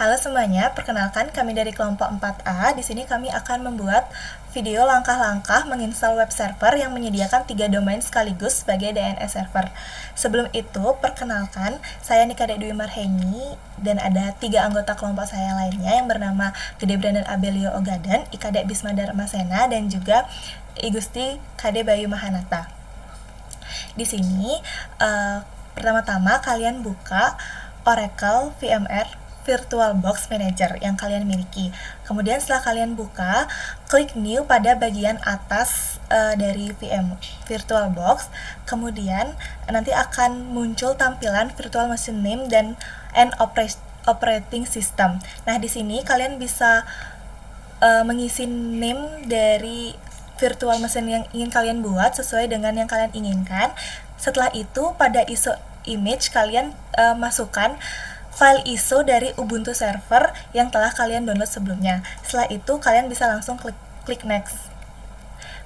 Halo semuanya, perkenalkan kami dari kelompok 4A. Di sini kami akan membuat video langkah-langkah menginstal web server yang menyediakan 3 domain sekaligus sebagai DNS server. Sebelum itu, perkenalkan, saya Nika Dwi Marheni dan ada 3 anggota kelompok saya lainnya yang bernama Gede Brandon Abelio Ogaden, Ikadek Bisma Darmasena, dan juga Igusti Kade Bayu Mahanata. Di sini, pertama-tama kalian buka Oracle VMware VirtualBox Manager yang kalian miliki. Kemudian setelah kalian buka, klik New pada bagian atas dari VirtualBox. Kemudian nanti akan muncul tampilan Virtual Machine Name dan Operating System. Nah, di sini kalian bisa mengisi name dari virtual machine yang ingin kalian buat sesuai dengan yang kalian inginkan. Setelah itu, pada ISO image kalian masukkan file ISO dari Ubuntu server yang telah kalian download sebelumnya. Setelah itu, kalian bisa langsung klik next.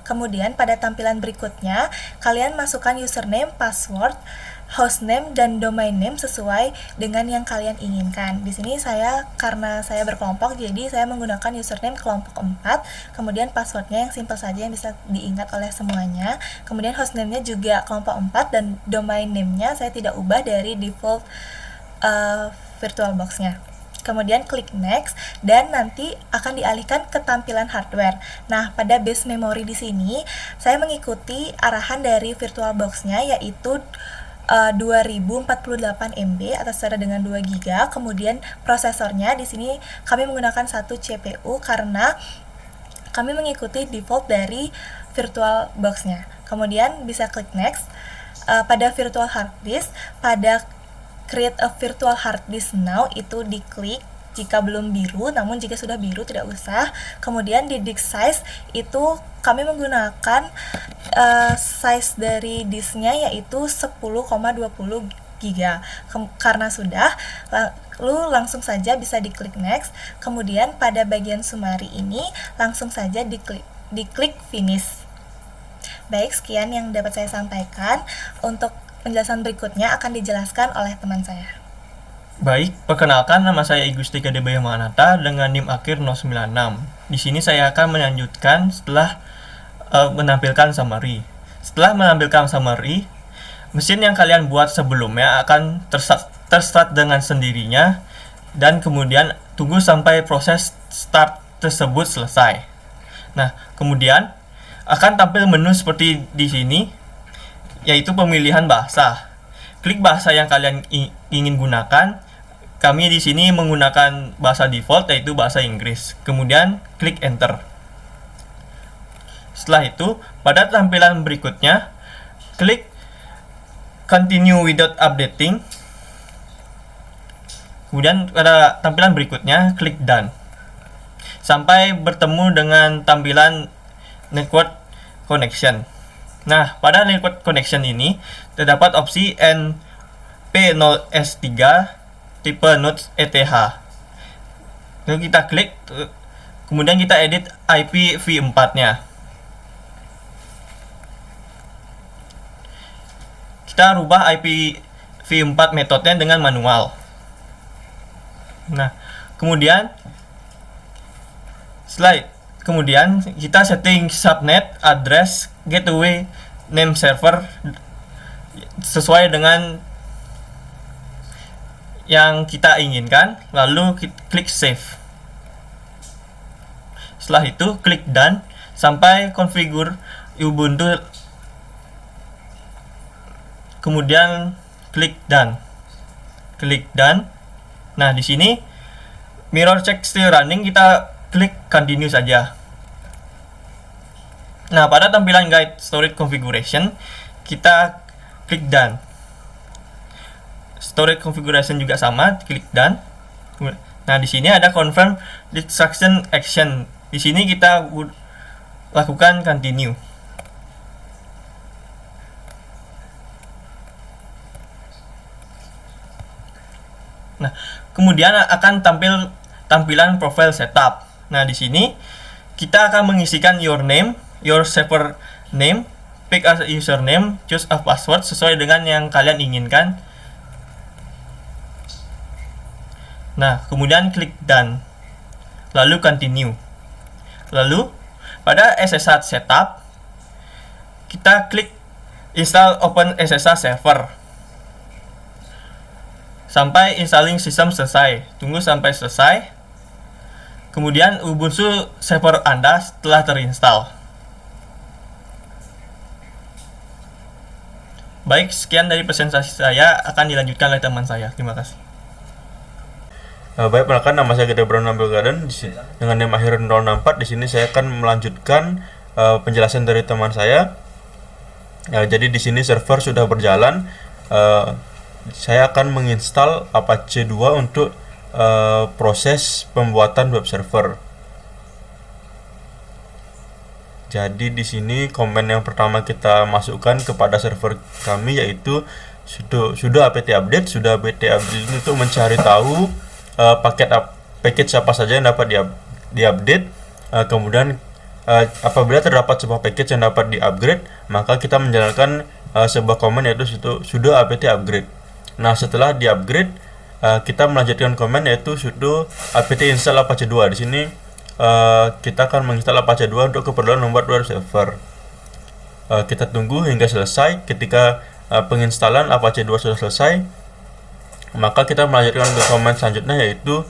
Kemudian pada tampilan berikutnya, kalian masukkan username, password, hostname, dan domain name sesuai dengan yang kalian inginkan. Di sini karena saya berkelompok, jadi saya menggunakan username kelompok 4, kemudian passwordnya yang simple saja yang bisa diingat oleh semuanya. Kemudian hostname-nya juga kelompok 4 dan domain name-nya saya tidak ubah dari default VirtualBox-nya. Kemudian klik next dan nanti akan dialihkan ke tampilan hardware. Nah, pada base memory di sini saya mengikuti arahan dari VirtualBox-nya yaitu 2048 MB atau setara dengan 2 GB. Kemudian prosesornya di sini kami menggunakan 1 CPU karena kami mengikuti default dari VirtualBox-nya. Kemudian bisa klik next. Pada virtual hard disk, pada create a virtual hard disk now itu diklik jika belum biru, namun jika sudah biru tidak usah. Kemudian di disk size itu kami menggunakan size dari disknya yaitu 10,20 GB. Karena sudah, lalu langsung saja bisa diklik next. Kemudian pada bagian summary ini langsung saja diklik finish. Baik, sekian yang dapat saya sampaikan. Untuk penjelasan berikutnya akan dijelaskan oleh teman saya. Baik, perkenalkan nama saya Igusti Kade Bayu Mahanata dengan NIM akhir 096. Di sini saya akan melanjutkan setelah menampilkan summary. Setelah menampilkan summary, mesin yang kalian buat sebelumnya akan terstart dengan sendirinya dan kemudian tunggu sampai proses start tersebut selesai. Nah, kemudian akan tampil menu seperti di sini, yaitu pemilihan bahasa. Klik bahasa yang kalian ingin gunakan. Kami di sini menggunakan bahasa default yaitu bahasa Inggris. Kemudian klik enter. Setelah itu, pada tampilan berikutnya, klik continue without updating. Kemudian pada tampilan berikutnya, klik done. Sampai bertemu dengan tampilan network connection. Nah, pada network connection ini terdapat opsi NP0S3 tipe node ETH. Lalu kita klik, kemudian kita edit IPv4-nya. Kita rubah IPv4 metodenya dengan manual. Nah, kemudian kita setting subnet, address, gateway, name server sesuai dengan yang kita inginkan, lalu klik save. Setelah itu klik done sampai configure Ubuntu, kemudian klik done. Nah, di sini mirror check still running, kita klik continue saja. Nah, pada tampilan guide storage configuration kita klik done. Storage configuration juga sama, klik done. Nah, di sini ada confirm destruction action. Di sini kita lakukan continue. Nah, kemudian akan tampilan profile setup. Nah, di sini kita akan mengisikan your name, your server name, pick as username, choose a password sesuai dengan yang kalian inginkan. Nah, kemudian klik done. Lalu continue. Lalu, pada SSH setup, kita klik install open SSH server. Sampai installing system selesai. Tunggu sampai selesai. Kemudian Ubuntu server Anda setelah terinstall. Baik, sekian dari presentasi saya, akan dilanjutkan oleh teman saya. Terima kasih. Baik, perkenalkan nama saya Gede Brown Nabil Garden dengan name akhir 064. Di sini saya akan melanjutkan penjelasan dari teman saya. Jadi di sini server sudah berjalan. Saya akan menginstal Apache 2 untuk proses pembuatan web server. Jadi di sini komen yang pertama kita masukkan kepada server kami yaitu sudo apt update. Sudo apt update itu untuk mencari tahu package apa saja yang dapat diupdate. Kemudian apabila terdapat sebuah package yang dapat di-upgrade, maka kita menjalankan sebuah command yaitu sudo apt upgrade. Nah, setelah di-upgrade, kita melanjutkan command yaitu sudo apt install Apache 2. Di sini kita akan menginstal Apache 2 untuk keperluan membuat web server. Kita tunggu hingga selesai. Ketika penginstalan Apache 2 sudah selesai, maka kita melanjutkan ke command selanjutnya yaitu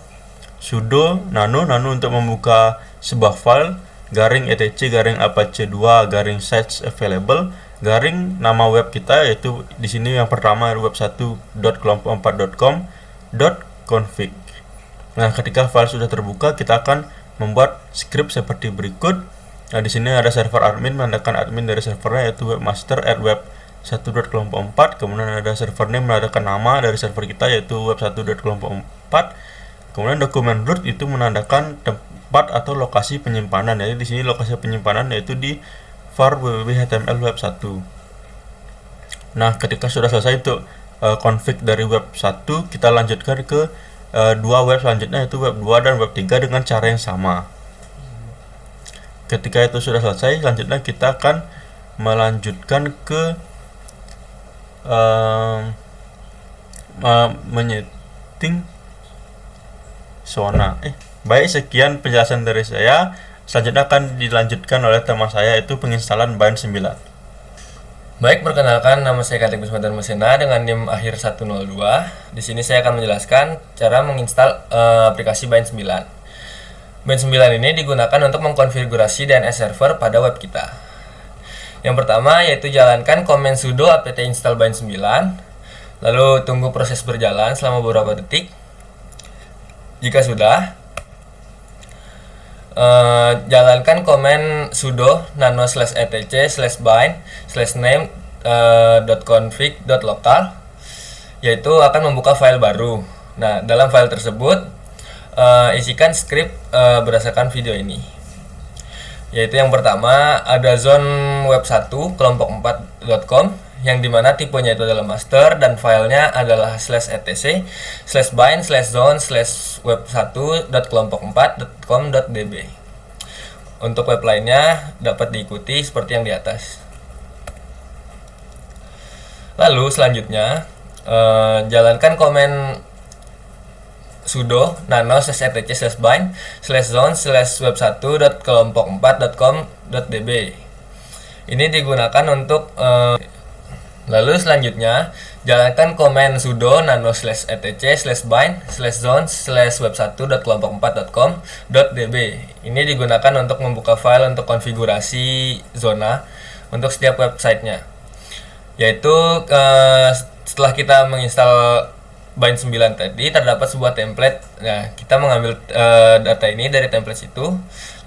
sudo nano untuk membuka sebuah file garing etc garing apache 2 garing sites available garing nama web kita, yaitu di sini yang pertama web1.kelompok4.com.config. Nah, ketika file sudah terbuka, kita akan membuat script seperti berikut. Nah, di sini ada server admin, menandakan admin dari servernya yaitu webmaster@web1.kelompok4. Kemudian ada server name, menandakan nama dari server kita yaitu web1.kelompok4. Kemudian dokumen root itu menandakan tempat atau lokasi penyimpanan. Jadi di sini lokasi penyimpanan yaitu di var www.html web1. Nah, ketika sudah selesai untuk config dari web1, kita lanjutkan ke dua web selanjutnya yaitu web 2 dan web 3 dengan cara yang sama. Ketika itu sudah selesai, selanjutnya kita akan melanjutkan ke menyeting zona. Baik, sekian penjelasan dari saya. Selanjutnya akan dilanjutkan oleh teman saya yaitu penginstalan Bind 9. Baik, perkenalkan nama saya Kartik Bismadan Mesena dengan NIM akhir 102. Di sini saya akan menjelaskan cara menginstal aplikasi Bind 9. Bind 9 ini digunakan untuk mengkonfigurasi DNS server pada web kita. Yang pertama yaitu jalankan command sudo apt install bind 9, lalu tunggu proses berjalan selama beberapa detik. Jika sudah, jalankan command sudo nano /etc/bind/name.config.local, yaitu akan membuka file baru. Nah, dalam file tersebut isikan script berdasarkan video ini. Yaitu yang pertama ada zone web1 kelompok4.com yang dimana tipenya itu adalah master dan filenya adalah /etc/bind/zone/web1.kelompok4.com.db. Untuk web lainnya dapat diikuti seperti yang di atas. Lalu selanjutnya jalankan komen sudo nano /etc/bind/zone/web1.kelompok4.com.db. Ini digunakan untuk lalu selanjutnya jalankan komen sudo nano /etc/bind/zone/web1.kelompok4.com.db. Ini digunakan untuk membuka file untuk konfigurasi zona untuk setiap websitenya. Yaitu setelah kita menginstal Bind 9 tadi terdapat sebuah template. Nah, kita mengambil data ini dari template itu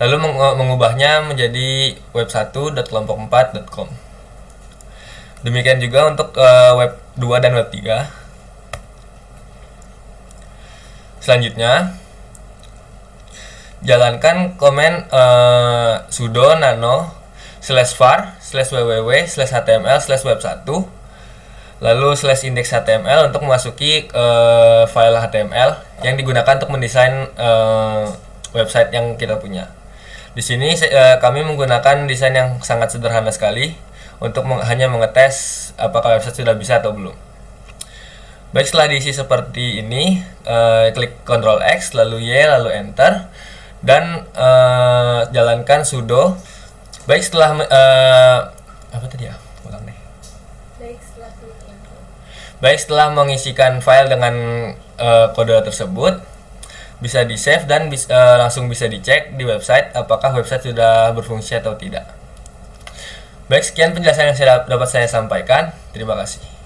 lalu mengubahnya menjadi web1.kelompok4.com. Demikian juga untuk web 2 dan web 3. Selanjutnya jalankan komen sudo nano /var/www/html/web1 lalu /index.html untuk memasuki file HTML yang digunakan untuk mendesain website yang kita punya. Di sini kami menggunakan desain yang sangat sederhana sekali untuk hanya mengetes apakah website sudah bisa atau belum. Baik, setelah diisi seperti ini, klik Ctrl X, lalu Y, lalu Enter, dan jalankan sudo. Baik, setelah apa tadi ya? Ulang deh. Baik, setelah mengisikan file dengan kode tersebut, bisa di save dan langsung bisa dicek di website apakah website sudah berfungsi atau tidak. Baik, sekian penjelasan yang dapat saya sampaikan. Terima kasih.